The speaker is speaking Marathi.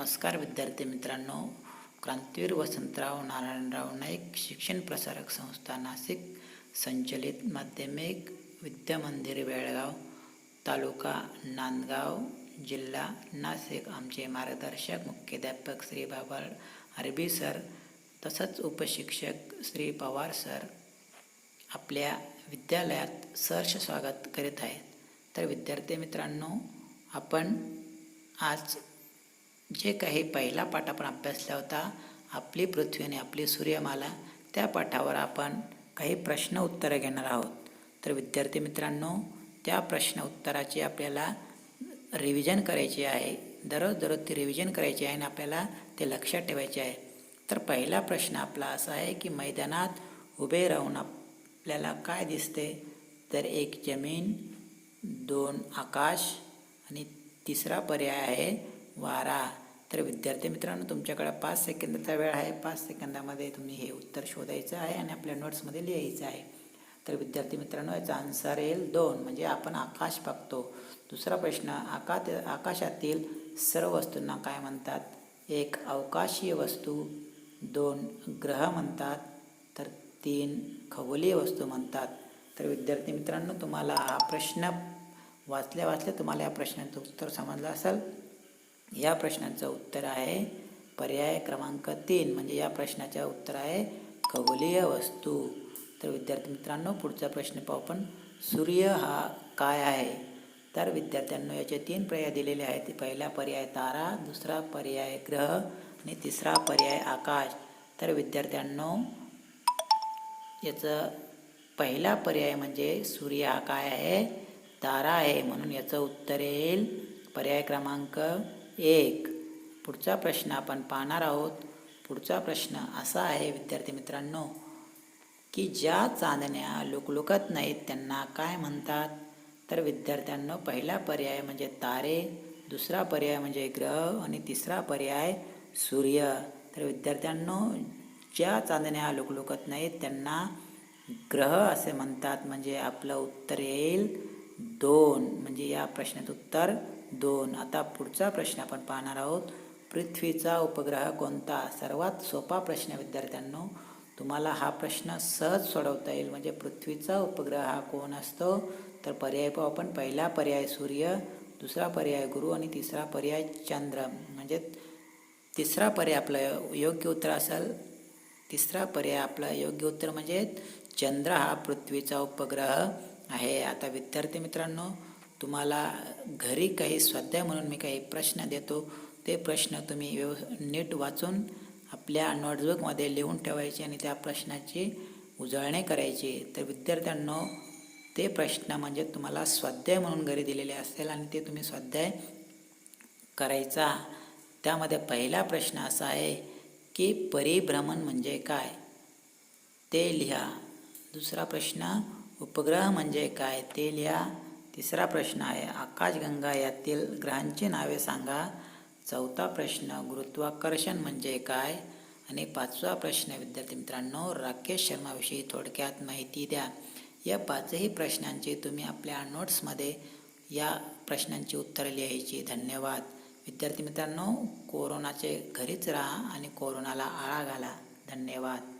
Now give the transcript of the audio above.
नमस्कार विद्यार्थी मित्रांनो. क्रांतीवीर वसंतराव नारायणराव नाईक शिक्षण प्रसारक संस्था नाशिक संचलित माध्यमिक विद्यामंदिर बेळगाव, तालुका नांदगाव, जिल्हा नाशिक. आमचे मार्गदर्शक मुख्याध्यापक श्री बाबा अरबी सर तसंच उपशिक्षक श्री पवार सर आपल्या विद्यालयात सहर्ष स्वागत करीत आहेत. तर विद्यार्थी मित्रांनो, आपण आज जे काही पहिला पाठ आपण अभ्यासला होता, आपली पृथ्वी आणि आपली सूर्यमाला, त्या पाठावर आपण काही प्रश्न उत्तरं घेणार आहोत. तर विद्यार्थी मित्रांनो, त्या प्रश्न उत्तराची आपल्याला रिव्हिजन करायची आहे. दररोज ती रिव्हिजन करायची आहे आणि आपल्याला ते लक्षात ठेवायचे आहे. तर पहिला प्रश्न आपला असा आहे की मैदानात उभे राहून आपल्याला काय दिसते? तर एक जमीन, 2 आकाश आणि तिसरा पर्याय आहे वारा. तर विद्यार्थी मित्रांनो, तुमच्याकडे 5 सेकंदाचा वेळ आहे. 5 सेकंदामध्ये तुम्ही हे उत्तर शोधायचं आहे आणि आपल्या नोट्समध्ये लिहायचं आहे. तर विद्यार्थी मित्रांनो, याचा आन्सर येईल 2, म्हणजे आपण आकाश बघतो. दुसरा प्रश्न, आकाशातील सर्व वस्तूंना काय म्हणतात? 1 अवकाशीय वस्तू, 2 ग्रह म्हणतात, तर 3 खगोलीय वस्तू म्हणतात. तर विद्यार्थी मित्रांनो, तुम्हाला हा प्रश्न वाचल्या तुम्हाला या प्रश्नाचं उत्तर समजलं असेल. या प्रश्नाचं उत्तर आहे पर्याय क्रमांक 3, म्हणजे या प्रश्नाचं उत्तर आहे खगोलीय वस्तू. तर विद्यार्थी मित्रांनो, पुढचा प्रश्न पाहू आपण. सूर्य हा काय आहे? तर विद्यार्थ्यांनो, याचे 3 पर्याय दिलेले आहेत. पहिला पर्याय तारा, दुसरा पर्याय ग्रह आणि तिसरा पर्याय आकाश. तर विद्यार्थ्यांनो, याचं पहिला पर्याय म्हणजे सूर्य हा काय आहे? तारा आहे, म्हणून याचं उत्तर येईल पर्याय क्रमांक 1. पुढचा प्रश्न आपण पाहणार आहोत. पुढचा प्रश्न असा आहे विद्यार्थी मित्रांनो, की ज्या चांदण्या लुकलुकत नाहीत त्यांना काय म्हणतात? तर विद्यार्थ्यांनो, पहिला पर्याय म्हणजे तारे, दुसरा पर्याय म्हणजे ग्रह आणि तिसरा पर्याय सूर्य. तर विद्यार्थ्यांनो, ज्या चांदण्या लुकलुकत नाहीत त्यांना ग्रह असे म्हणतात, म्हणजे आपलं उत्तर येईल 2, म्हणजे या प्रश्नाचं उत्तर 2. आता पुढचा प्रश्न आपण पाहणार आहोत. पृथ्वीचा उपग्रह कोणता? सर्वात सोपा प्रश्न विद्यार्थ्यांनो, तुम्हाला हा प्रश्न सहज सोडवता येईल. म्हणजे पृथ्वीचा उपग्रह हा कोण असतो? तर पर्याय पाहू आपण. पहिला पर्याय सूर्य, दुसरा पर्याय गुरु आणि तिसरा पर्याय चंद्र. म्हणजे तिसरा पर्याय आपलं योग्य उत्तर असेल. तिसरा पर्याय आपला योग्य उत्तर म्हणजे चंद्र हा पृथ्वीचा उपग्रह आहे. आता विद्यार्थी मित्रांनो, तुम्हाला घरी काही स्वाध्याय म्हणून मी काही प्रश्न देतो. ते प्रश्न तुम्ही नीट वाचून आपल्या नोटबुकमध्ये लिहून ठेवायचे आणि त्या प्रश्नाची उजळणी करायची. तर विद्यार्थ्यांनो, ते प्रश्न म्हणजे तुम्हाला स्वाध्याय म्हणून घरी दिलेले असतील आणि ते तुम्ही स्वाध्याय करायचा. त्यामध्ये पहिला प्रश्न असा आहे की परिभ्रमण म्हणजे काय? ते लिहा. दुसरा प्रश्न, उपग्रह म्हणजे काय? ते लिहा. तिसरा प्रश्न आहे आकाशगंगा यातील ग्रहांची नावे सांगा. चौथा प्रश्न, गुरुत्वाकर्षण म्हणजे काय? आणि 5वा प्रश्न विद्यार्थी मित्रांनो, राकेश शर्माविषयी थोडक्यात माहिती द्या. या 5ही प्रश्नांची तुम्ही आपल्या नोट्समध्ये या प्रश्नांची उत्तरं लिहायची. धन्यवाद. विद्यार्थी मित्रांनो, कोरोनाचे घरीच राहा आणि कोरोनाला आळा घाला. धन्यवाद.